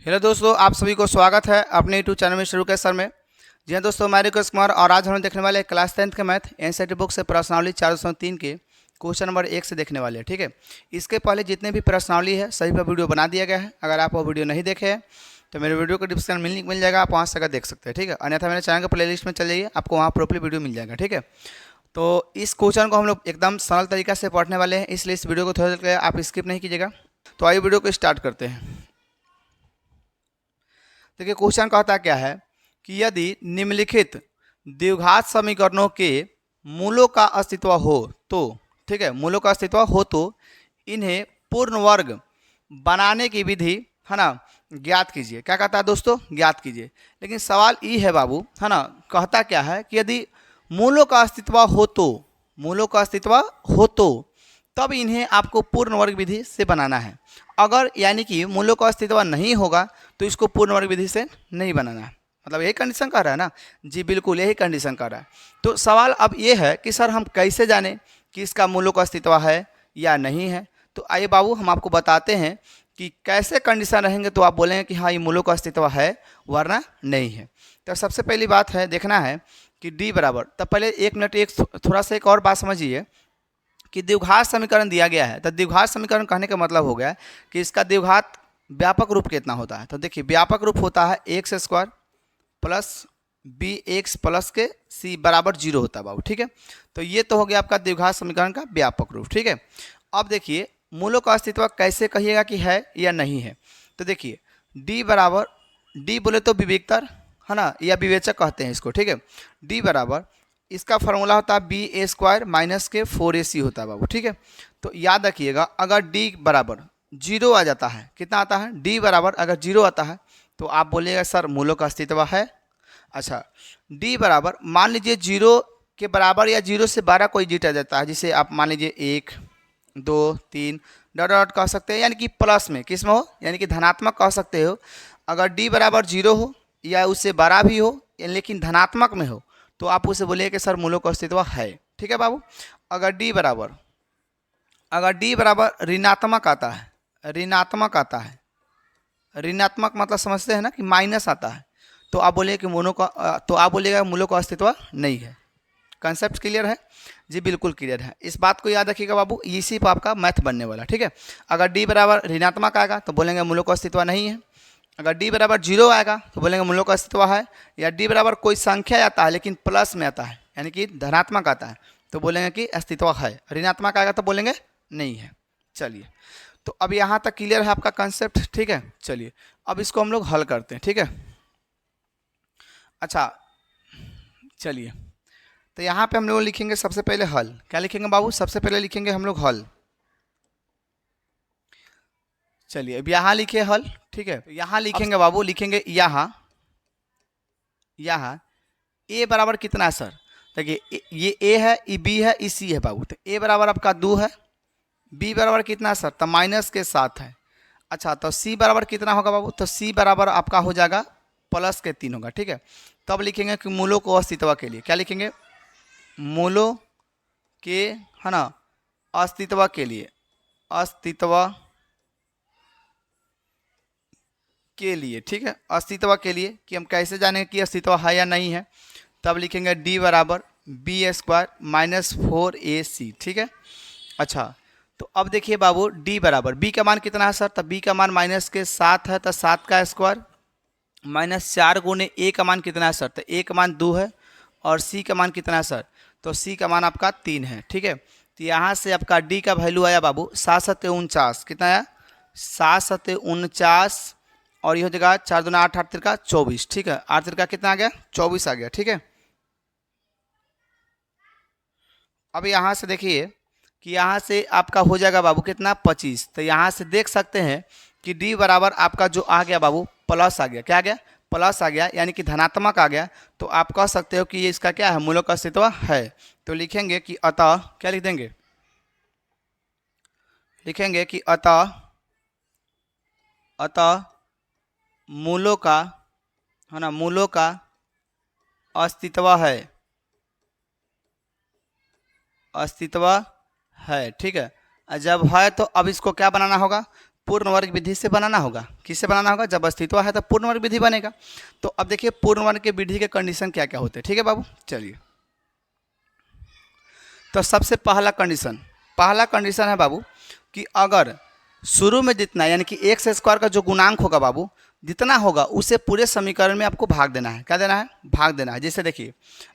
Hello दोस्तों, आप सभी को स्वागत है अपने यूट्यूब चैनल में शुरू के सर में। जी हाँ दोस्तों, मैं रिकेश कुमार और आज हम देखने वाले क्लास 10th के मैथ एनसीईआरटी बुक से प्रश्नावली 403 के क्वेश्चन नंबर 1 से देखने वाले हैं। ठीक है, इसके पहले जितने भी प्रश्नावली है सभी पर वीडियो बना दिया गया है। अगर आप वो वीडियो नहीं देखे हैं तो मेरे वीडियो को डिस्क्रिप्शन में लिंक मिल जाएगा, आप वहाँ से अगर देख सकते हैं। ठीक है, अन्यथा मेरे चैनल के प्लेलिस्ट में चल जाइए, आपको वहाँ प्रॉपरली वीडियो मिल जाएगा। ठीक है, तो इस क्वेश्चन को हम लोग एकदम सरल तरीका से पढ़ने वाले हैं, इसलिए इस वीडियो को थोड़ा देर आप स्किप नहीं कीजिएगा। तो आइए वीडियो को स्टार्ट करते हैं। देखिए क्वेश्चन कहता क्या है कि यदि निम्नलिखित द्विघात समीकरणों के मूलों का अस्तित्व हो तो, ठीक है, मूलों का अस्तित्व हो तो इन्हें पूर्ण वर्ग बनाने की विधि है ना ज्ञात कीजिए। क्या कहता है दोस्तों? ज्ञात कीजिए। लेकिन सवाल ये है बाबू, है ना, कहता क्या है कि यदि मूलों का अस्तित्व हो तो, मूलों का अस्तित्व हो तो तब इन्हें आपको पूर्ण वर्ग विधि से बनाना है। अगर यानी कि मूलों का अस्तित्व नहीं होगा तो इसको पूर्ण वर्ग विधि से नहीं बनाना है। मतलब यही कंडीशन कर रहा है ना? जी बिल्कुल, यही कंडीशन कर रहा है। तो सवाल अब ये है कि सर हम कैसे जाने कि इसका मूलों का अस्तित्व है या नहीं है। तो आइए बाबू हम आपको बताते हैं कि कैसे कंडीशन रहेंगे तो आप बोलेंगे कि हाँ ये मूलों का अस्तित्व है वरना नहीं है। तो सबसे पहली बात है देखना है कि डी बराबर, तब पहले एक मिनट एक थोड़ा सा एक और बात समझिए कि द्विघात समीकरण दिया गया है। तो द्विघात समीकरण कहने का मतलब हो गया कि इसका द्विघात व्यापक रूप कितना होता है। तो देखिए व्यापक रूप होता है x square plus B x plus के सी बराबर 0 होता है बाबू। ठीक है, तो ये तो हो गया आपका द्विघात समीकरण का व्यापक रूप। ठीक है, अब देखिए मूलों का अस्तित्व कैसे कहिएगा कि है या नहीं है। तो देखिए डी बराबर, डी बोले तो विवेकतर है ना, या विवेचक कहते हैं इसको। ठीक है, डी बराबर इसका फॉर्मूला होता है बी ए स्क्वायर माइनस के 4ac होता है बाबू। ठीक है, तो याद रखिएगा अगर डी बराबर 0 आ जाता है, कितना आता है? डी बराबर अगर 0 आता है तो आप बोलिएगा सर मूलों का अस्तित्व है। अच्छा, डी बराबर मान लीजिए 0 के बराबर या 0 से 12 कोई डिजिट आ जाता है, जिसे आप मान लीजिए 1 2 3 डॉट डॉट कह सकते हैं, यानी कि प्लस में किस में हो, यानी कि धनात्मक कह सकते हो। अगर डी बराबर 0 हो या उससे बड़ा भी हो लेकिन धनात्मक में हो तो आप उसे बोलिए कि सर मूलों का अस्तित्व है। ठीक है बाबू, अगर डी बराबर, अगर डी बराबर ऋणात्मक आता है, ऋणात्मक आता है, ऋणात्मक मतलब समझते हैं ना कि माइनस आता है, तो आप बोलिए कि मूलों का, तो आप बोलिएगा मूलों का अस्तित्व नहीं है। कंसेप्ट क्लियर है? जी बिल्कुल क्लियर है। इस बात को याद रखिएगा बाबू, इसी पर आपका मैथ बनने वाला। ठीक है, अगर डी बराबर ऋणात्मक आएगा तो बोलेंगे मूलों का अस्तित्व नहीं है। अगर डी बराबर 0 आएगा तो बोलेंगे मूलों का अस्तित्व है। या डी बराबर कोई संख्या आता है लेकिन प्लस में आता है, यानी कि धनात्मक आता है, तो बोलेंगे कि अस्तित्व है। ऋणात्मक आएगा तो बोलेंगे नहीं है। चलिए, तो अब यहाँ तक क्लियर है आपका कंसेप्ट। ठीक है, चलिए अब इसको हम लोग हल करते हैं। ठीक है, अच्छा चलिए, तो यहाँ पे हम लोग लिखेंगे सबसे पहले हल। क्या लिखेंगे बाबू? सबसे पहले लिखेंगे हम लोग हल। चलिए अब यहाँ लिखे हल। ठीक है, तो यहाँ लिखेंगे बाबू, लिखेंगे यहाँ, यहाँ ए बराबर कितना है सर? देखिए ये ए है, ये बी है, ये सी है बाबू। तो ए बराबर आपका 2 है, बी बराबर कितना है सर? तो माइनस के 7 है। अच्छा, तो सी बराबर कितना होगा बाबू? तो सी बराबर आपका हो जाएगा प्लस के 3 होगा। ठीक है, तब लिखेंगे कि मूलों को अस्तित्व के लिए क्या लिखेंगे? मूलों के, है ना, अस्तित्व के लिए, अस्तित्व के लिए। ठीक है, अस्तित्व के लिए कि हम कैसे जानेंगे कि अस्तित्व है या नहीं है। तब लिखेंगे डी बराबर बी स्क्वायर माइनस 4ac। ठीक है, अच्छा तो अब देखिए बाबू डी बराबर बी का मान कितना है सर? तब बी का मान माइनस के 7 है, तो 7 का स्क्वायर माइनस 4 गुने ए का मान कितना है सर? तो ए का मान 2 है। और सी का मान कितना है सर? तो सी का मान आपका 3 है। ठीक है, तो यहाँ से आपका डी का वैल्यू आया बाबू 7 सत्ते 49। कितना आया? 7 सत्ते 49, और ये हो जाएगा 4 दूना 8, 8 तिरका 24। ठीक है, 8 तिरका कितना आ गया? 24 आ गया। ठीक है, अब यहाँ से देखिए कि यहाँ से आपका हो जाएगा बाबू कितना? 25। तो यहाँ से देख सकते हैं कि डी बराबर आपका जो आ गया बाबू प्लस आ गया। क्या आ गया? प्लस आ गया, यानी कि धनात्मक आ गया। तो आप कह सकते हो कि ये इसका क्या है? मूलों का अस्तित्व है। तो लिखेंगे कि अतः, क्या लिख देंगे? लिखेंगे कि अतः, अतः मूलों का, है ना, मूलों का अस्तित्व है, अस्तित्व है। ठीक है, जब है तो अब इसको क्या बनाना होगा? पूर्ण वर्ग विधि से बनाना होगा। किससे बनाना होगा? जब अस्तित्व है तब पूर्ण वर्ग विधि बनेगा। तो अब देखिए पूर्ण वर्ग के विधि के कंडीशन क्या क्या होते हैं। ठीक है बाबू, चलिए। तो सबसे पहला कंडीशन है बाबू कि अगर शुरू में जितना यानी कि एक्स स्क्वायर का जो गुणांक होगा बाबू जितना होगा उसे पूरे समीकरण में आपको भाग देना है। क्या देना है? भाग देना है। जैसे देखिए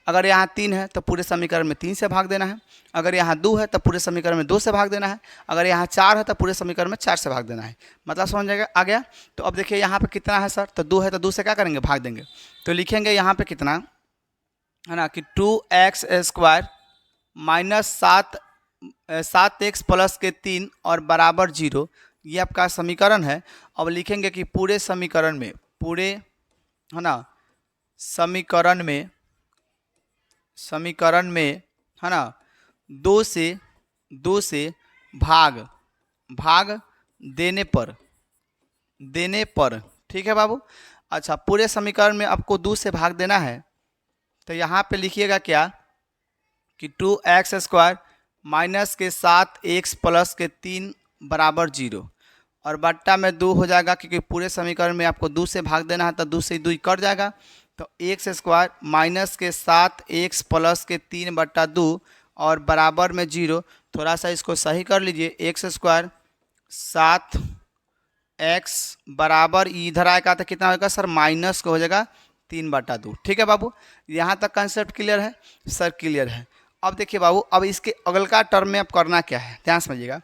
अगर यहाँ 3 है तो पूरे समीकरण में 3 से भाग देना है, अगर यहाँ 2 है तो पूरे समीकरण में 2 से भाग देना है, अगर यहाँ 4 है तो पूरे समीकरण में 4 से भाग देना है। मतलब समझ जाएगा, आ गया। तो अब देखिए यहाँ पे कितना है सर? तो 2 है तो 2 से क्या करेंगे? भाग देंगे। तो लिखेंगे यहाँ पे कितना है ना कि 2x square minus 7x plus के 3 और बराबर 0, ये आपका समीकरण है। अब लिखेंगे कि पूरे समीकरण में है ना समीकरण में है ना 2 से भाग देने पर ठीक है बाबू। अच्छा, पूरे समीकरण में आपको 2 से भाग देना है तो यहाँ पे लिखिएगा क्या कि 2x स्क्वायर माइनस के 7x प्लस के 3 बराबर 0 और बट्टा में 2 हो जाएगा, क्योंकि पूरे समीकरण में आपको 2 से भाग देना है तो 2 से 2 कट जाएगा। तो एक्स स्क्वायर माइनस के 7x प्लस के 3 बट्टा 2 और बराबर में 0। थोड़ा सा इसको सही कर लीजिए। एक्स स्क्वायर 7x बराबर इधर आएगा तो कितना होगा सर? माइनस को हो जाएगा 3/2। ठीक है बाबू, यहाँ तक कंसेप्ट क्लियर है? सर क्लियर है। अब देखिए बाबू, अब इसके अगल का टर्म में अब करना क्या है, ध्यान समझिएगा।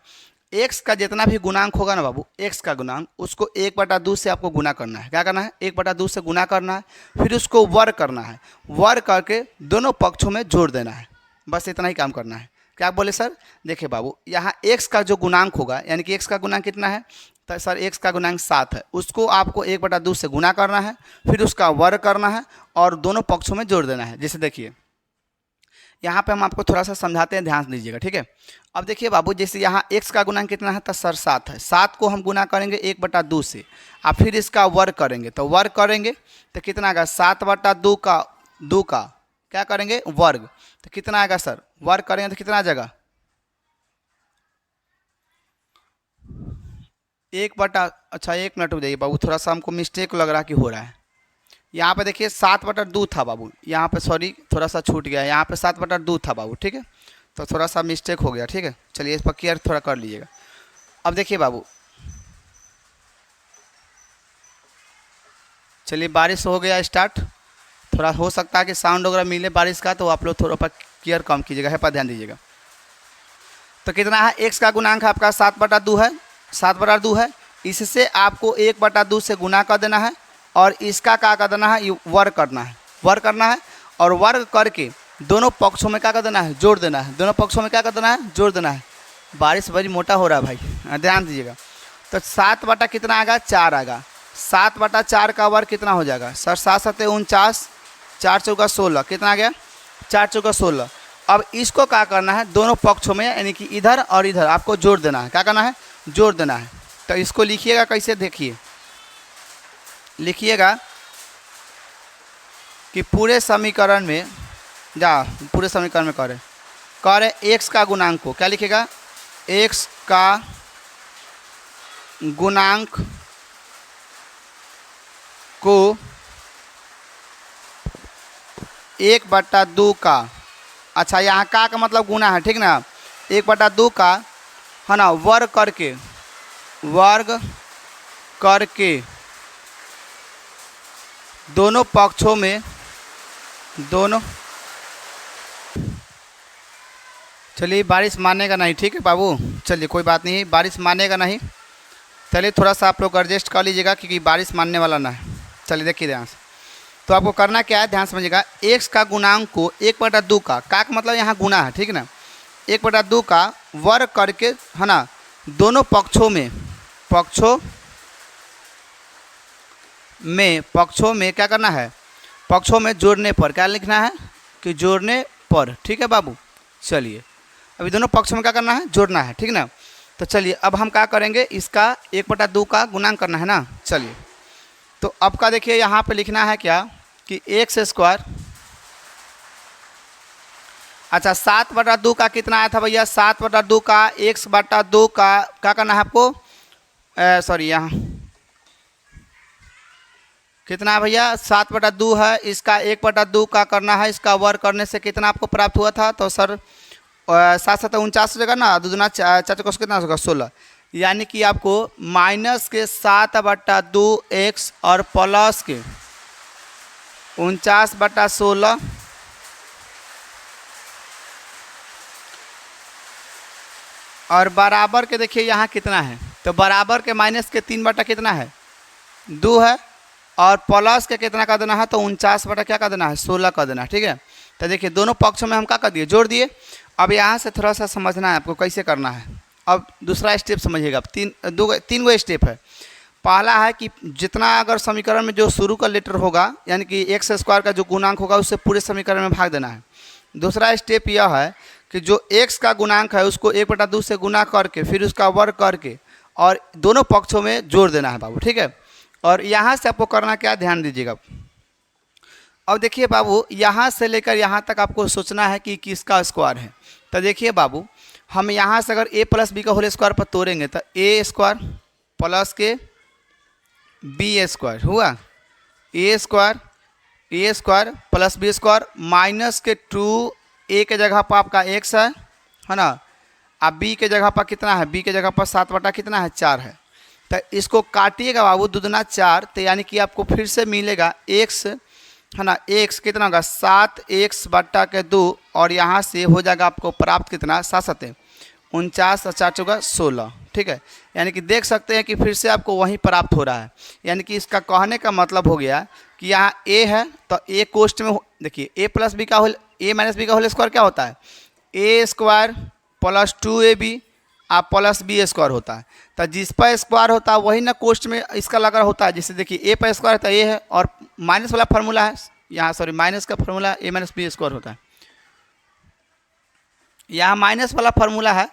x का जितना भी गुणांक होगा ना बाबू, x का गुणांक उसको 1/2 से आपको गुना करना है। क्या करना है? 1/2 से गुना करना है, फिर उसको वर्ग करना है, वर्ग करके दोनों पक्षों में जोड़ देना है। बस इतना ही काम करना है। क्या बोले सर? देखिए बाबू, यहाँ x का जो गुणांक होगा यानी कि x का गुणांक कितना है? तो सर x का गुणांक 7 है, उसको आपको 1/2 से गुना करना है, फिर उसका वर्ग करना है और दोनों पक्षों में जोड़ देना है। जैसे देखिए यहाँ पे हम आपको थोड़ा सा समझाते हैं, ध्यान दीजिएगा। ठीक है, अब देखिए बाबू, जैसे यहाँ x का गुणांक कितना है? तो सर 7 है। 7 को हम गुना करेंगे 1/2 से और फिर इसका वर्ग करेंगे। तो वर्ग करेंगे तो कितना आएगा? 7/2 का क्या करेंगे? वर्ग। तो कितना आएगा सर? वर्ग करेंगे तो कितना आ जाएगा? 1/, अच्छा 1 मिनट हो जाइए बाबू, थोड़ा सा हमको मिस्टेक लग रहा कि हो रहा है। यहाँ पे देखिए 7/2 था बाबू, यहाँ पे सॉरी थोड़ा सा छूट गया, यहाँ पे 7/2 था बाबू। ठीक है, तो थोड़ा सा मिस्टेक हो गया। ठीक है, चलिए इस पर केयर थोड़ा कर लीजिएगा। अब देखिए बाबू, चलिए बारिश हो गया स्टार्ट, थोड़ा हो सकता है कि साउंड वगैरह मिले बारिश का, तो आप लोग थोड़ा पर केयर कम कीजिएगा, है पर ध्यान दीजिएगा। तो कितना है? x का गुणांक आपका 7/2 है, 7/2 है। इससे आपको 1/2 से गुना कर देना है और इसका क्या कर देना है? वर्ग करना है, वर्ग करना है और वर्ग करके दोनों पक्षों में क्या कर देना है? जोड़ देना है। दोनों पक्षों में क्या कर देना है? जोड़ देना है। बारिश बड़ी मोटा हो रहा है भाई, ध्यान दीजिएगा। तो 7 बटा कितना आएगा? 4 आएगा। 7/4 का वर्ग कितना हो जाएगा सर? 7 7 49, 4 चौका 16, कितना आ गया? 4 चौका 16। अब इसको क्या करना है? दोनों पक्षों में यानी कि इधर और इधर आपको जोड़ देना है। क्या करना है? जोड़ देना है। तो इसको लिखिएगा कैसे? देखिए लिखिएगा कि पूरे समीकरण में पूरे समीकरण में करे x का गुणांक को क्या लिखेगा? x का गुणांक को 1/2 का, अच्छा यहाँ का मतलब गुना है, ठीक ना? 1/2 का है ना, वर्ग करके दोनों पक्षों में चलिए बारिश मानेगा नहीं, ठीक है बाबू, चलिए कोई बात नहीं, बारिश मानेगा नहीं। चलिए थोड़ा सा आप लोग एडजस्ट कर लीजिएगा क्योंकि बारिश मानने वाला ना है। चलिए देखिए ध्यान से, तो आपको करना क्या है, ध्यान समझिएगा। x का गुणांक को 1/2 का मतलब यहाँ गुना है, ठीक है ना? 1/2 का वर्ग करके है ना, दोनों पक्षों में क्या करना है? पक्षों में जोड़ने पर क्या लिखना है कि जोड़ने पर, ठीक है बाबू। चलिए अभी दोनों पक्षों में क्या करना है? जोड़ना है, ठीक ना? तो चलिए अब हम क्या करेंगे? इसका 1/2 का गुणांक करना है ना। चलिए तो अब का देखिए यहाँ पे लिखना है क्या कि x स्क्वायर, अच्छा 7/2 का कितना आया था भैया? 7/2 का x/2 का क्या करना है आपको? सॉरी यहाँ कितना है भैया, 7/2 है, इसका 1/2 का करना है, इसका वर्ग करने से कितना आपको प्राप्त हुआ था, तो सर 7×7 = 49 हो जाएगा ना, दूना 4×4 कितना होगा 16, यानी कि आपको माइनस के 7/2 x और प्लस के 49/16 और बराबर के देखिए यहाँ कितना है, तो बराबर के माइनस के 3 कितना है 2 है, और प्लस के कितना कर देना है, तो 49 क्या कर देना है 16 कर देना है। ठीक है, तो देखिए दोनों पक्षों में हम क्या कर दिए, जोड़ दिए। अब यहाँ से थोड़ा सा समझना है आपको कैसे करना है। अब दूसरा स्टेप समझिएगा, अब तीन गो स्टेप है। पहला है कि जितना अगर समीकरण में जो शुरू का लेटर होगा, यानी कि x² का जो गुणांक होगा उससे पूरे समीकरण में भाग देना है। दूसरा स्टेप यह है कि जो x का गुणांक है उसको 1/2 से गुना करके फिर उसका वर्ग करके और दोनों पक्षों में जोड़ देना है बाबू। ठीक है, और यहाँ से आपको करना क्या, ध्यान दीजिएगा। अब देखिए बाबू, यहाँ से लेकर यहाँ तक आपको सोचना है कि किसका स्क्वायर है। तो देखिए बाबू, हम यहाँ से अगर a + b का होल स्क्वायर पर तोड़ेंगे तो a² प्लस के b² हुआ, a² प्लस b² माइनस के 2a के जगह पर आपका x है ना, अब b के जगह पर कितना है, b के जगह पर 7 कितना है 4 है। तो इसको काटिएगा बाबू, 2 दूना 4, तो यानी कि आपको फिर से मिलेगा x है ना, x कितना होगा 7x/2 और यहाँ से हो जाएगा आपको प्राप्त कितना 7×7 49 और 4×4 16। ठीक है, यानी कि देख सकते हैं कि फिर से आपको वहीं प्राप्त हो रहा है। यानी कि इसका कहने का मतलब हो गया कि यहाँ a है तो a कोष्ट में देखिए a + b का होल स्क्वायर क्या होता है, a² + 2ab प्लस b² होता है। तो जिस पर स्क्वायर होता है वही ना कोष्ट में इसका लगा होता है। जैसे देखिए a पर स्क्वायर तो a है और माइनस वाला फार्मूला है, यहाँ सॉरी माइनस का फार्मूला a - b² होता है, यहाँ माइनस वाला फार्मूला है,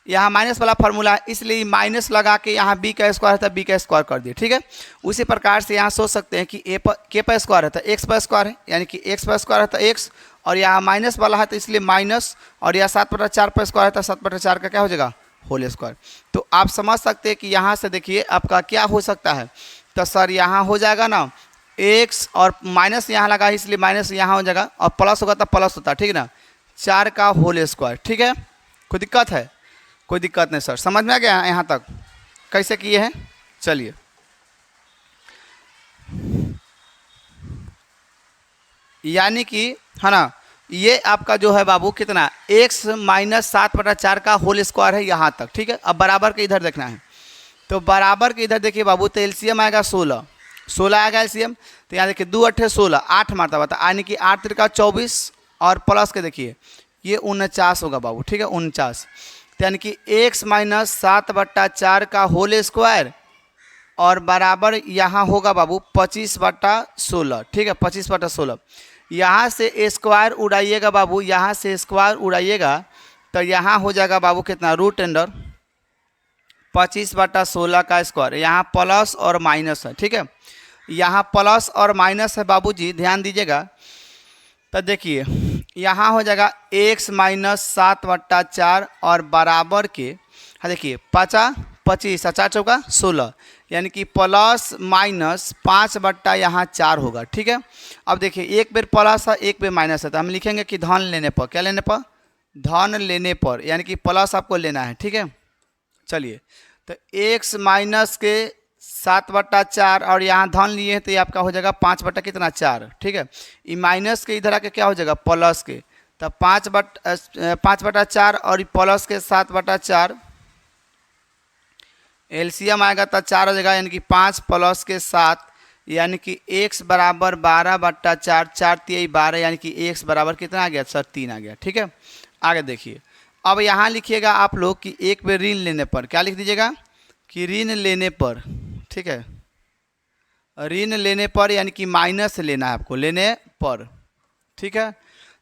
यहाँ माइनस वाला फार्मूला है, इसलिए माइनस लगा के यहाँ b का स्क्वायर है तो b का स्क्वायर कर दिए। ठीक है, उसी प्रकार से यहाँ सोच सकते हैं कि k पर स्क्वायर है तो x पर स्क्वायर है, यानी कि x पर स्क्वायर है तो x, और यहाँ माइनस वाला है तो इसलिए माइनस, और यहाँ 7/4 पर स्क्वायर है तो 7/4 का क्या हो जाएगा होल स्क्वायर। तो आप समझ सकते हैं कि यहाँ से देखिए आपका क्या हो सकता है, तो सर यहाँ हो जाएगा ना x और माइनस यहाँ लगा इसलिए माइनस यहाँ हो जाएगा, और प्लस होगा तो प्लस होता है। ठीक है ना, 4 का होल स्क्वायर। ठीक है, कोई दिक्कत है, कोई दिक्कत नहीं सर, समझ में आ गया यहाँ तक कैसे किए हैं। चलिए यानी कि है ना, ये आपका जो है बाबू कितना x - 7/4 का होल स्क्वायर है यहाँ तक। ठीक है, अब बराबर के इधर देखना है, तो बराबर के इधर देखिए बाबू, तो एलसीएम आएगा 16 आएगा एलसीएम, तो यहाँ देखिए 2 × 8 = 16, 8 मारता बता, यानी कि 8 × 24 और प्लस के देखिए ये 49 होगा बाबू। ठीक है, 49, तो यानी कि x - 7/4 का होल स्क्वायर और बराबर यहाँ होगा बाबू 25/16। ठीक है, 25/16, यहाँ से स्क्वायर उड़ाइएगा बाबू, यहाँ से स्क्वायर उड़ाइएगा तो यहाँ हो जाएगा बाबू कितना √अंडर 25/16 का स्क्वायर, यहाँ प्लस और माइनस है। ठीक है, यहाँ प्लस और माइनस है बाबूजी, ध्यान दीजिएगा। तो देखिए यहाँ हो जाएगा x - 7/4 और बराबर के, हाँ देखिए 25 और 4×4 16, यानी कि प्लस माइनस 5/4 होगा। ठीक है, अब देखिए एक बेर प्लस है एक बेर माइनस है, तो हम लिखेंगे कि धन लेने पर, क्या लेने पर, धन लेने पर, यानी कि प्लस आपको लेना है। ठीक है, चलिए तो x - 7/4 और यहाँ धन लिए हैं तो ये आपका हो जाएगा 5/4। ठीक है, ये माइनस के इधर आके क्या हो जाएगा प्लस के, तो 5/4 और प्लस के 7/4 एलसीएम आएगा तो 4 हो जाएगा, यानी कि 5 प्लस के 7, यानी कि x बराबर 12/4, 4 × 12, यानी कि x बराबर कितना आ गया सर 3 आ गया। ठीक है, आगे देखिए, अब यहाँ लिखिएगा आप लोग कि एक बेर ऋण लेने पर, क्या लिख दीजिएगा कि ऋण लेने पर। ठीक है, ऋण लेने पर यानी कि माइनस लेना है आपको, लेने पर। ठीक है,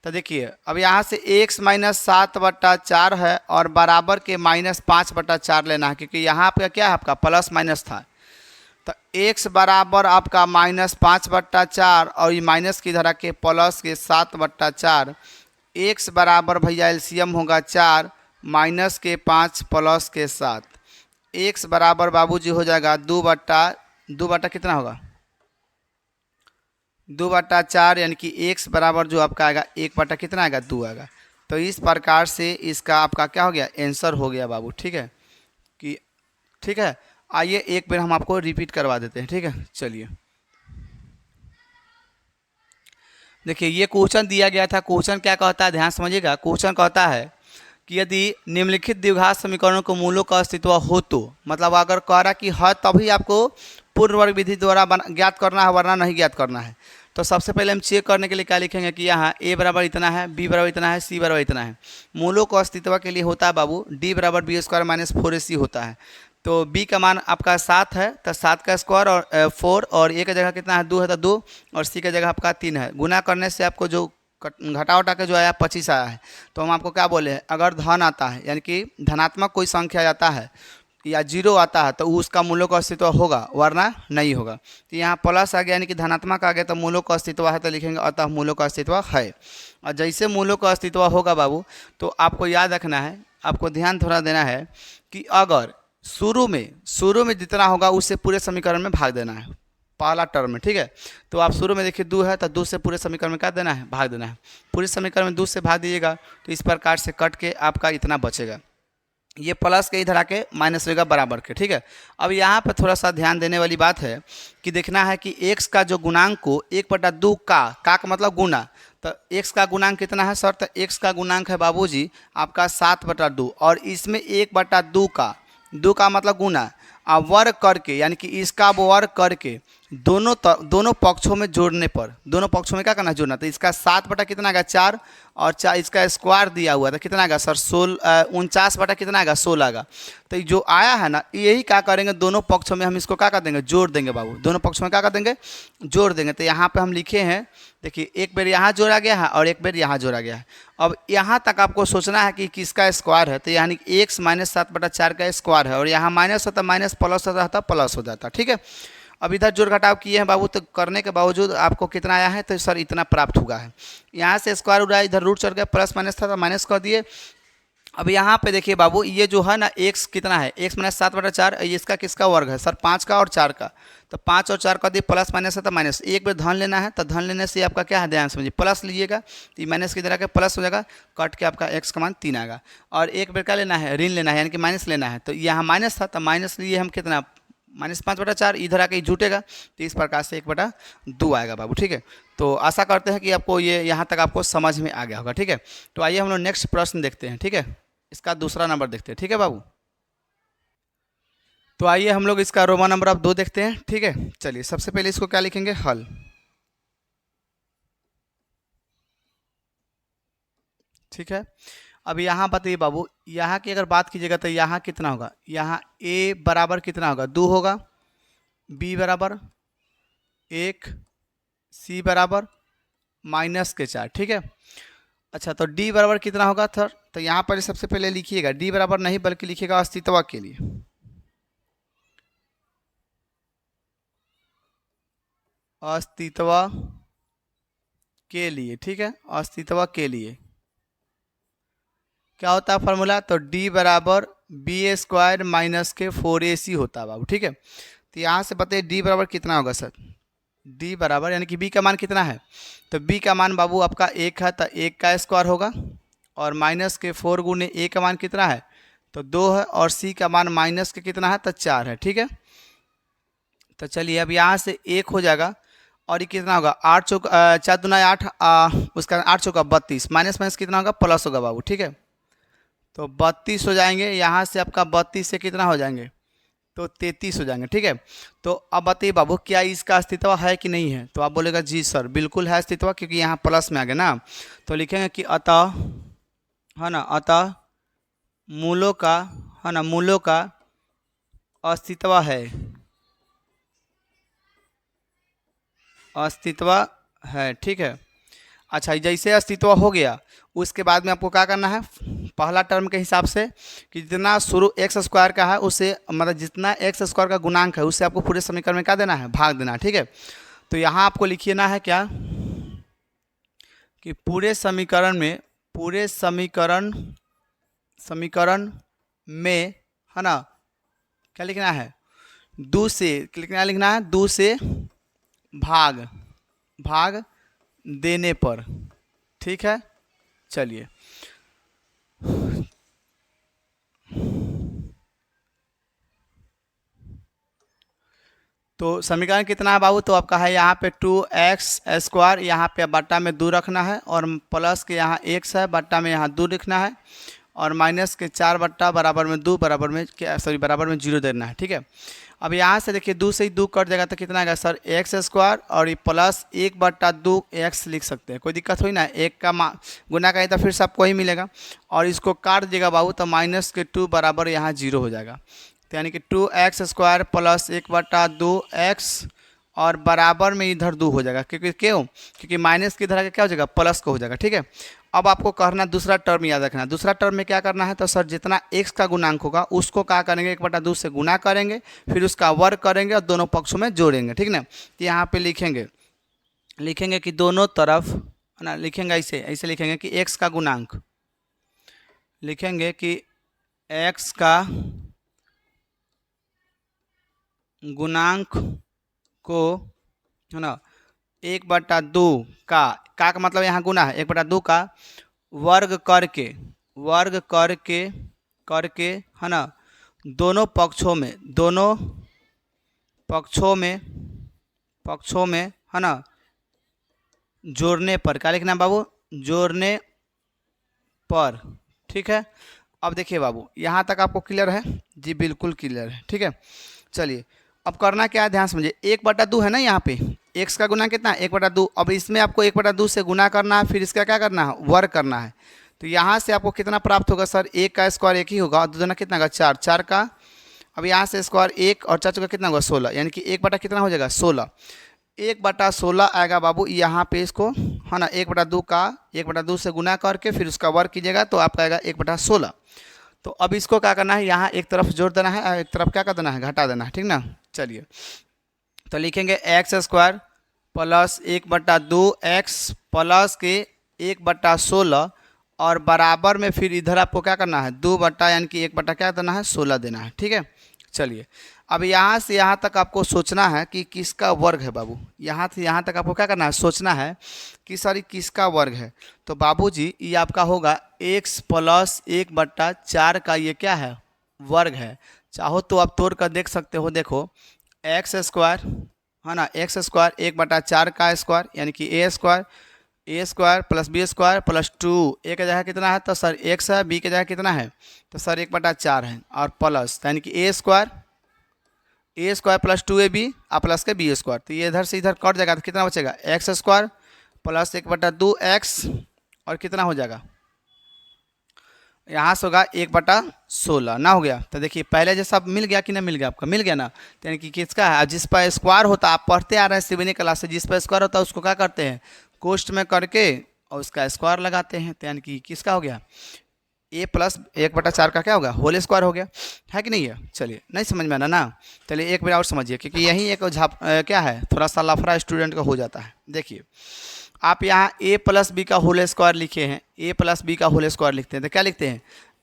तो देखिए अब यहाँ से x - 7/4 है और बराबर के -5/4 लेना है, क्योंकि यहाँ आपका क्या है आपका प्लस माइनस था, तो x बराबर आपका -5/4 और ये माइनस की धरा के प्लस के 7/4, x बराबर भैया एलसीएम होगा 4 माइनस के 5 प्लस के 7, एक्स बराबर बाबूजी हो जाएगा 2 बटा कितना होगा 2/4, यानी कि एक्स बराबर जो आपका आएगा 1 बटा कितना आएगा 2 आएगा। तो इस प्रकार से इसका आपका क्या हो गया आंसर हो गया बाबू। ठीक है कि ठीक है, आइए एक बार हम आपको रिपीट करवा देते हैं। ठीक है, चलिए देखिए ये क्वेश्चन दिया गया था। क्वेश्चन क्या कहता है, ध्यान समझिएगा। क्वेश्चन कहता है कि यदि निम्नलिखित द्विघात समीकरणों को मूलों का अस्तित्व हो तो, मतलब अगर कह रहा कि है तभी आपको पूर्ण वर्ग विधि द्वारा ज्ञात करना है, वरना नहीं ज्ञात करना है। तो सबसे पहले हम चेक करने के लिए क्या लिखेंगे कि यहाँ a बराबर इतना है, b बराबर इतना है, c बराबर इतना है। मूलों का अस्तित्व के लिए होता है बाबू d बराबर b² माइनस 4ac होता है। तो b का मान आपका 7 है, तो 7 का स्क्वायर और 4, और a का जगह कितना है 2 है तो 2, और c का जगह आपका 3 है। गुना करने से आपको जो घटा उठा के जो आया 25 आया है। तो हम आपको क्या बोले हैं, अगर धन आता है यानी कि धनात्मक कोई संख्या आता है या जीरो आता है तो उसका मूलों का अस्तित्व होगा, वरना नहीं होगा। तो यहाँ प्लस आ गया यानी कि धनात्मक आ गया तो मूलों का अस्तित्व है, तो लिखेंगे अतः मूलों का अस्तित्व है। और जैसे मूलों का अस्तित्व होगा बाबू, तो आपको याद रखना है, आपको ध्यान थोड़ा देना है कि अगर शुरू में जितना होगा उससे पूरे समीकरण में भाग देना है, पहला टर्म में। ठीक है, तो आप शुरू में देखिए 2 है तो 2 से पूरे समीकरण में क्या देना है, भाग देना है। पूरे समीकरण में 2 से भाग दीजिएगा तो इस प्रकार से कट के आपका इतना बचेगा। ये प्लस के इधर आके माइनस होगा बराबर के। ठीक है, अब यहाँ पर थोड़ा सा ध्यान देने वाली बात है कि देखना है कि x का जो गुणांक को 1/2 का मतलब गुना, तो x का गुणांक कितना है सर, तो x का गुणांक है बाबूजी आपका 7/2, और इसमें 1/2 का 2 का मतलब गुना, अब वर्ग करके यानी कि इसका वर्ग करके दोनों पक्षों में जोड़ने पर, दोनों पक्षों में क्या करना है, जोड़ना। तो इसका 7 बटा कितना आएगा 4, और 4 इसका स्क्वायर दिया हुआ था कितना आएगा सर 49 बटा कितना आएगा 16 आएगा। तो जो आया है ना, यही क्या करेंगे, दोनों पक्षों में हम इसको क्या कर देंगे, जोड़ देंगे बाबू। दोनों पक्षों में क्या कर देंगे, जोड़ देंगे। तो यहाँ पे हम लिखे हैं, देखिए एक बार यहाँ जोड़ा गया है और एक बार यहाँ जोड़ा गया है। अब यहाँ तक आपको सोचना है कि किसका स्क्वायर है, तो यानी x माइनस 7/4 का स्क्वायर है, और यहाँ माइनस होता माइनस, प्लस होता था प्लस हो जाता। ठीक है, अब इधर जोड़ घटाव किए हैं बाबू, तो करने के बावजूद आपको कितना आया है, तो सर इतना प्राप्त हुआ है। यहाँ से स्क्वायर उड़ा, इधर रूट चढ़ गया, प्लस माइनस था तो माइनस कर दिए। अब यहाँ पे देखिए बाबू, ये जो है ना x कितना है, x माइनस 7/4, इसका किसका वर्ग है सर 5 का और 4 का। तो 5 और 4 का दिए, प्लस माइनस है तो माइनस, एक बार धन लेना है तो धन लेने से आपका क्या है, ध्यान समझिए, प्लस लीजिएगा तो माइनस की तरह के प्लस हो जाएगा, कट के आपका x का मान 3 आएगा। और एक बार क्या लेना है, ऋण लेना है यानी कि माइनस लेना है। तो यहाँ माइनस था तो माइनस लिए हम कितना, -5/4, इधर आके जुटेगा, तो इस प्रकार से 1/2 आएगा बाबू। ठीक है, तो आशा करते हैं कि आपको ये यहाँ तक आपको समझ में आ गया होगा। ठीक है, तो आइए हम लोग नेक्स्ट प्रश्न देखते हैं। ठीक है, इसका दूसरा नंबर देखते हैं। ठीक है बाबू, तो आइए हम लोग इसका रोमन नंबर अब 2 देखते हैं। ठीक है, चलिए सबसे पहले इसको क्या लिखेंगे, हल। ठीक है, अब यहाँ बताइए बाबू, यहाँ की अगर बात कीजिएगा तो यहाँ कितना होगा, यहाँ a बराबर कितना होगा 2 होगा, b बराबर 1, c बराबर -4। ठीक है, अच्छा तो d बराबर कितना होगा सर, तो यहाँ पर सबसे पहले लिखिएगा d बराबर नहीं बल्कि लिखिएगा अस्तित्व के लिए, अस्तित्व के लिए। ठीक है, अस्तित्व के लिए क्या होता है फॉर्मूला, तो d बराबर b² माइनस के 4ac होता है बाबू। ठीक है, तो यहाँ से बताइए d बराबर कितना होगा सर, d बराबर यानी कि b का मान कितना है, तो b का मान बाबू आपका 1 है, तो 1 का स्क्वायर होगा, और माइनस के 4 गुने a का मान कितना है, तो 2 है, और c का मान माइनस के कितना है, तो 4 है। ठीक है, तो चलिए अब यहाँ से 1 हो जाएगा, और ये कितना होगा 8 चौक 4 दूना 8, उसका 8 चौका 32, माइनस माइनस कितना होगा, प्लस होगा बाबू। ठीक है, तो 32 हो जाएंगे, यहाँ से आपका 32 से कितना हो जाएंगे, तो 33 हो जाएंगे। ठीक है, तो अब बताइए बाबू क्या इसका अस्तित्व है कि नहीं है, तो आप बोलेगा जी सर बिल्कुल है अस्तित्व, क्योंकि यहाँ प्लस में आ गया ना। तो लिखेंगे कि अतः, है ना, अतः मूलों का, है ना, मूलों का अस्तित्व है, अस्तित्व है। ठीक है, अच्छा जैसे अस्तित्व हो गया उसके बाद में आपको क्या करना है, पहला टर्म के हिसाब से कि जितना शुरू x² का है उससे, मतलब जितना x² का गुणांक है उससे आपको पूरे समीकरण में क्या देना है, भाग देना है। ठीक है, तो यहाँ आपको लिखिए ना है क्या कि पूरे समीकरण में, पूरे समीकरण में, है ना, क्या लिखना है, दो से लिखना है, दो से भाग देने पर। ठीक है, चलिए तो समीकरण कितना है बाबू, तो आपका है यहाँ पे 2x², यहाँ पे बट्टा में 2 रखना है, और प्लस के यहाँ x है, बट्टा में यहाँ 2 लिखना है, और माइनस के 4 बट्टा बराबर में 2 बराबर में 0 देना है। ठीक है, अब यहाँ से देखिए 2 से ही 2 कट जाएगा तो कितना आएगा सर, x², और ये प्लस 1/2x लिख सकते हैं, कोई दिक्कत हुई ना, एक का गुना करें तो फिर सबको ही मिलेगा, और इसको काट दिएगा बाबू तो माइनस के 2 बराबर यहाँ 0 हो जाएगा, तो यानी कि 2x² प्लस 1/2x, और बराबर में इधर 2 हो जाएगा, क्योंकि माइनस की इधर आगे क्या हो जाएगा, प्लस को हो जाएगा। ठीक है, अब आपको करना दूसरा टर्म याद रखना, दूसरा टर्म में क्या करना है, तो सर जितना x का गुणांक होगा उसको क्या करेंगे, 1/2 से गुना करेंगे, फिर उसका वर्ग करेंगे और दोनों पक्षों में जोड़ेंगे। ठीक ना, तो यहाँ पे लिखेंगे कि दोनों तरफ है ना, लिखेंगे ऐसे लिखेंगे कि x का गुणांक, लिखेंगे कि x का गुणांक को है ना 1/2 का मतलब यहाँ गुना है, 1/2 का वर्ग करके है ना, दोनों पक्षों में है ना जोड़ने पर, क्या लिखना है बाबू, जोड़ने पर। ठीक है, अब देखिए बाबू यहाँ तक आपको क्लियर है जी, बिल्कुल क्लियर है। ठीक है, चलिए अब करना क्या है, ध्यान समझिए, 1/2 है ना, यहाँ पे x का गुना कितना है, 1/2, अब इसमें आपको 1/2 से गुना करना है, फिर इसका क्या करना है, वर्ग करना है, तो यहाँ से आपको कितना प्राप्त होगा सर, 1 का स्क्वायर 1 ही होगा, और 2 दूना कितना होगा 4, 4 का, अब यहाँ से स्क्वायर 1 और 4 का कितना होगा 16, यानी कि 1 बटा कितना हो जाएगा 16, 1/16 आएगा बाबू, यहाँ पे इसको है ना 1/2 का 1/2 से गुना करके फिर उसका वर्ग कीजिएगा तो आपका आएगा 1/16। तो अब इसको क्या करना है, यहाँ एक तरफ जोड़ देना है और एक तरफ क्या कर देना है, घटा देना है। ठीक ना, चलिए तो लिखेंगे x² प्लस 1/2x प्लस के 1/16, और बराबर में फिर इधर आपको क्या करना है, 2 बट्टा यानी कि 1 बट्टा क्या देना है, 16 देना है। ठीक है, चलिए अब यहाँ से यहाँ तक आपको सोचना है कि किसका वर्ग है बाबू, यहाँ से यहाँ तक आपको क्या करना है, सोचना है कि सर किसका वर्ग है, तो बाबूजी ये आपका होगा x प्लस 1/4 का ये क्या है, वर्ग है। चाहो तो आप तोड़ कर देख सकते हो, देखो x² है ना, x² 1/4 का स्क्वायर यानी कि a² plus b² plus 2, a की जगह कितना है, तो सर x है, b की जगह कितना है, तो सर 1/4 है, और प्लस यानी कि a² प्लस 2ab और प्लस के b², तो ये इधर से इधर कट जाएगा तो कितना बचेगा, x² प्लस 1/2x, और कितना हो जाएगा, यहाँ से होगा 1/16 ना, हो गया। तो देखिए पहले जैसा मिल गया कि ना, मिल गया, आपका मिल गया ना, तो यानी कि किसका है, जिस पर स्क्वायर होता है, आप पढ़ते आ रहे हैं सिविनी क्लास से, जिस पर स्क्वायर होता है उसको क्या करते हैं, कोष्ट में करके और उसका स्क्वायर लगाते हैं, तो यानी कि किसका हो गया, a प्लस 1/4 का क्या होगा, होल स्क्वायर हो गया, है कि नहीं है। चलिए नहीं समझ में आना ना, चलिए एक बार और समझिए, क्योंकि यही एक क्या है, थोड़ा सा लफड़ा स्टूडेंट का हो जाता है। देखिए आप यहाँ a प्लस बी का होल स्क्वायर लिखे हैं, a प्लस बी का होल स्क्वायर लिखते हैं, तो क्या लिखते हैं,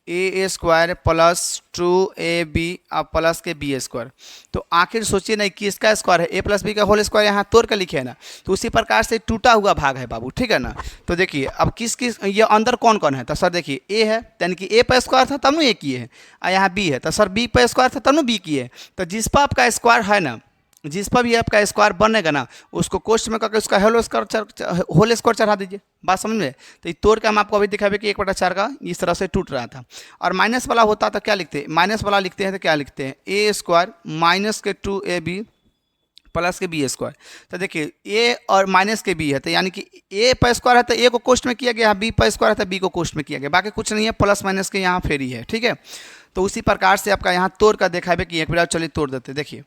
a² प्लस 2ab और प्लस के b², तो आखिर सोचिए नहीं किसका स्क्वायर है, a प्लस बी का होल स्क्वायर यहाँ तोड़ कर लिखे है ना, तो उसी प्रकार से टूटा हुआ भाग है बाबू। ठीक है ना, तो देखिए अब किस ये अंदर कौन कौन है, तो सर देखिए a है, यानी कि a पर स्क्वायर था तब न a की है, और यहाँ b है, तो सर b पर स्क्वायर था तब न b की है, तो जिस पर आपका स्क्वायर है ना, जिस पर भी आपका स्क्वायर बनेगा ना, उसको कोष्ट में करके उसका होल स्क्वायर चढ़ा दीजिए, बात समझ में। तो ये तोड़ के हम आपको अभी दिखावे कि 1/4 का इस तरह से टूट रहा था, और माइनस वाला होता तो क्या लिखते हैं, माइनस वाला लिखते हैं तो क्या लिखते हैं, a² माइनस के 2ab प्लस के b², तो देखिए a और माइनस के b है, तो यानी कि a पर स्क्वायर है तो a को कोष्ट में किया गया, b पर स्क्वायर है तो b को कोष्ट में किया गया, बाकी कुछ नहीं है, प्लस माइनस के यहाँ फेरी है। ठीक है, तो उसी प्रकार से आपका यहाँ तोड़ कर दिखावे कि एक बार चलिए तोड़ देते, देखिए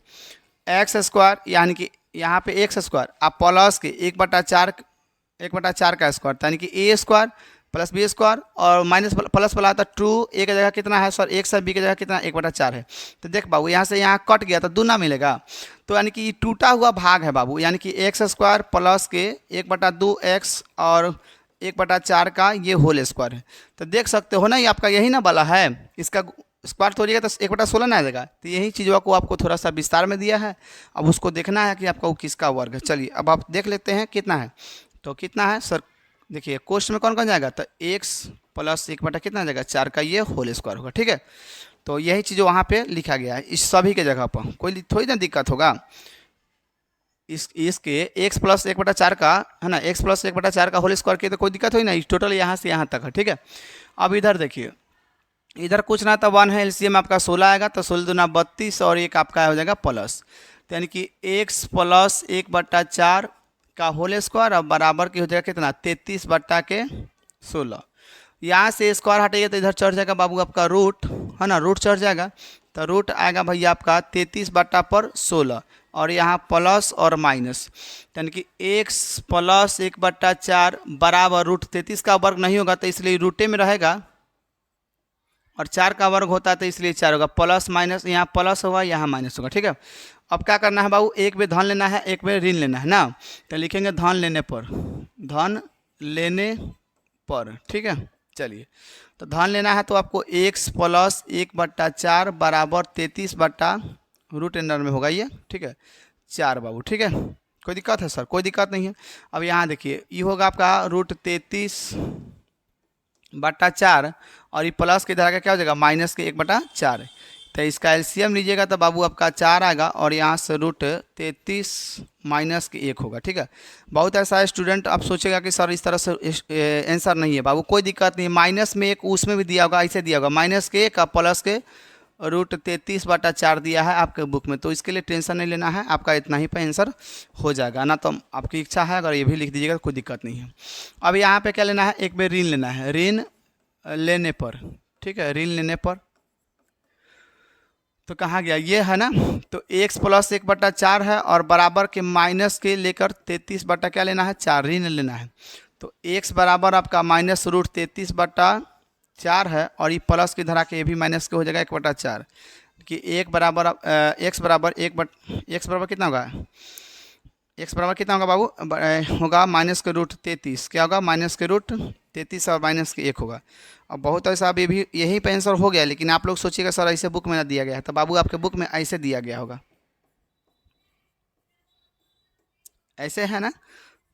x² यानी कि यहाँ पे x² आप प्लस के 1/4 का स्क्वायर, यानी कि a² प्लस b² और माइनस प्लस वाला था 2, a की जगह कितना है सर x है, b की जगह कितना 1/4 है, तो देख बाबू यहाँ से यहाँ कट गया तो दूना मिलेगा, तो यानी कि टूटा हुआ भाग है बाबू, यानी कि x² प्लस के 1/2x और 1/4 का ये होल स्क्वायर है। तो देख सकते हो ना, ये आपका यही ना वाला है, इसका स्क्वायर तोड़िएगा तो 1/16 ना आ जाएगा। तो यही चीज़ों को आपको थोड़ा सा विस्तार में दिया है, अब उसको देखना है कि आपका वो किसका वर्ग है। चलिए अब आप देख लेते हैं कितना है। तो कितना है सर, देखिए क्वेश्चन में कौन कौन जाएगा, तो x प्लस 1 बटा कितना आ जाएगा 4 का ये होल स्क्वायर होगा। ठीक है, तो यही चीज़ वहाँ पे लिखा गया है इस सभी के जगह पर, कोई थोड़ी ना दिक्कत होगा। इसके x प्लस 1/4 का है ना, x प्लस 1/4 का होल स्क्वायर किया तो कोई दिक्कत हुई ना, टोटल यहाँ से यहाँ तक है। ठीक है, अब इधर देखिए, इधर कुछ ना तो 1 है, एलसीएम आपका 16 आएगा, तो 16 दूना 32 और एक आपका हो जाएगा प्लस, तो यानी कि x प्लस 1/4 का होल स्क्वायर और बराबर की हो जाएगा कितना 33/16। यहाँ से स्क्वायर हटाइए तो इधर चढ़ जाएगा बाबू आपका रूट, है ना, रूट चढ़ जाएगा, तो रूट आएगा भैया आपका 33/16 और यहाँ प्लस और माइनस, यानी कि x प्लस 1/4 बराबर रूट 33 का वर्ग नहीं होगा तो इसलिए रूटे में रहेगा, और 4 का वर्ग होता है तो इसलिए 4 होगा, प्लस माइनस यहाँ प्लस होगा यहाँ माइनस होगा। ठीक है, अब क्या करना है बाबू, एक बेर धन लेना है एक बेर ऋण लेना है ना, तो लिखेंगे धन लेने पर, धन लेने पर। ठीक है, चलिए तो धन लेना है तो आपको x प्लस 1/4 बराबर 33 अंडर में होगा ये। ठीक है, 4 बाबू। ठीक है, कोई दिक्कत है सर, कोई दिक्कत नहीं है। अब यहाँ देखिए ये होगा आपका रूट 33/4 और ये प्लस के इधर का क्या हो जाएगा माइनस के 1/4, तो इसका एलसीएम लीजिएगा तो बाबू आपका 4 आएगा और यहाँ से रूट 33 माइनस के 1 होगा। ठीक है, बहुत ऐसा स्टूडेंट आप सोचेगा कि सर इस तरह से आंसर नहीं है बाबू, कोई दिक्कत नहीं, माइनस में एक उसमें भी दिया होगा, ऐसे दिया होगा माइनस के 1 प्लस के रूट 33/4 दिया है आपके बुक में, तो इसके लिए टेंशन नहीं लेना है, आपका इतना ही पे आंसर हो जाएगा ना, तो आपकी इच्छा है अगर ये भी लिख दीजिएगा कोई दिक्कत नहीं है। अब यहाँ पे क्या लेना है, एक बार ऋण लेना है, ऋण लेने पर। ठीक है, ऋण लेने पर तो कहाँ गया ये है ना, तो x प्लस 1/4 है और बराबर के माइनस के लेकर 33 बटा क्या लेना है 4 ऋण लेना है, तो x बराबर आपका माइनस रूट 33/4 है और ये प्लस की धरा के ये भी माइनस के हो जाएगा 1/4 कि x बराबर कितना होगा, x बराबर कितना होगा बाबू, होगा माइनस के रूट 33, क्या होगा माइनस के रूट 33 और माइनस के 1 होगा। अब बहुत ऐसा अभी भी यही पे आंसर हो गया, लेकिन आप लोग सोचिएगा सर ऐसे बुक में ना दिया गया है, तो बाबू आपके बुक में ऐसे दिया गया होगा, ऐसे है ना,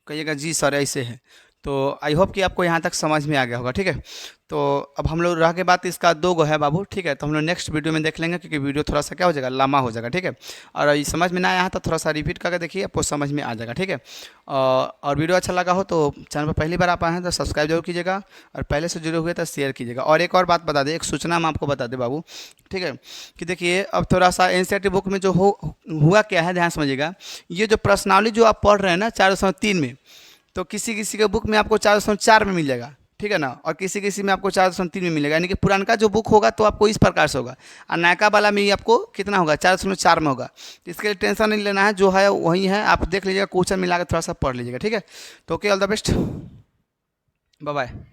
कहिएगा जी सर ऐसे है। तो आई होप कि आपको यहाँ तक समझ में आ गया होगा। ठीक है, तो अब हम लोग रह के बात इसका 2 गो है बाबू। ठीक है, तो हम लोग नेक्स्ट वीडियो में देख लेंगे क्योंकि वीडियो थोड़ा सा क्या हो जाएगा लंबा हो जाएगा। ठीक है, और ये समझ में ना आया तो थोड़ा सा रिपीट करके देखिए, आपको समझ में आ जाएगा। ठीक है, और वीडियो अच्छा लगा हो तो चैनल पर पहली बार आप आए हैं तो सब्सक्राइब जरूर कीजिएगा, और पहले से जुड़े हुए तो शेयर कीजिएगा। और एक और बात बता दें, एक सूचना हम आपको बता दें बाबू। ठीक है, कि देखिए अब थोड़ा सा एनसीईआरटी बुक में जो हुआ क्या है ध्यान समझिएगा, ये जो प्रश्नावली जो आप पढ़ रहे हैं ना 403 में, तो किसी किसी के बुक में आपको 404 में मिल जाएगा। ठीक है ना, और किसी किसी में आपको 403 में मिलेगा, यानी कि पुराना जो बुक होगा तो आपको इस प्रकार से होगा, और नयका वाला में ही आपको कितना होगा 404 में होगा। तो इसके लिए टेंशन नहीं लेना है, जो है वही है, आप देख लीजिएगा क्वेश्चन मिला के थोड़ा सा पढ़ लीजिएगा। ठीक है, तो okay, all the best, bye bye.